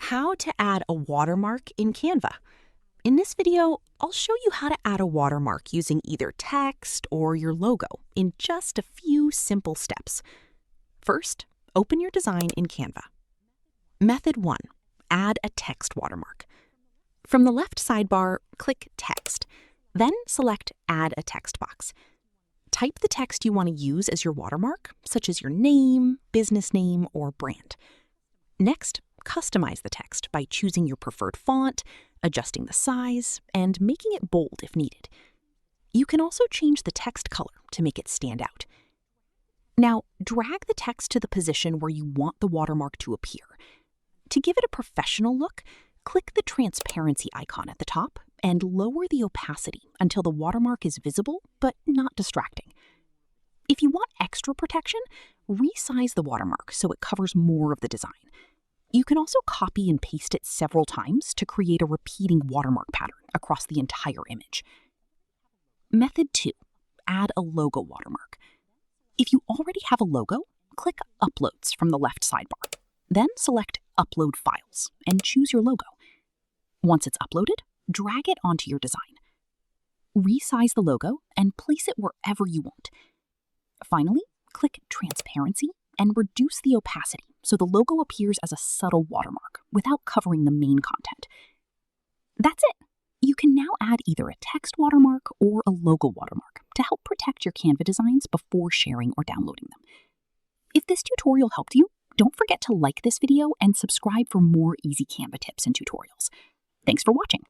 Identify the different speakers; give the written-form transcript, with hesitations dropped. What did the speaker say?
Speaker 1: How to add a watermark in Canva. In this video, I'll show you how to add a watermark using either text or your logo in just a few simple steps. First, open your design in Canva. Method 1. Add a text watermark. From the left sidebar, click Text. Then select Add a text box. Type the text you want to use as your watermark, such as your name, business name, or brand. Next, customize the text by choosing your preferred font, adjusting the size, and making it bold if needed. You can also change the text color to make it stand out. Now, drag the text to the position where you want the watermark to appear. To give it a professional look, click the transparency icon at the top and lower the opacity until the watermark is visible but not distracting. If you want extra protection, resize the watermark so it covers more of the design. You can also copy and paste it several times to create a repeating watermark pattern across the entire image. Method 2. Add a logo watermark. If you already have a logo, click Uploads from the left sidebar. Then select Upload Files and choose your logo. Once it's uploaded, drag it onto your design. Resize the logo and place it wherever you want. Finally, click Transparency and reduce the opacity so the logo appears as a subtle watermark without covering the main content. That's it. You can now add either a text watermark or a logo watermark to help protect your Canva designs before sharing or downloading them. If this tutorial helped you, don't forget to like this video and subscribe for more easy Canva tips and tutorials. Thanks for watching.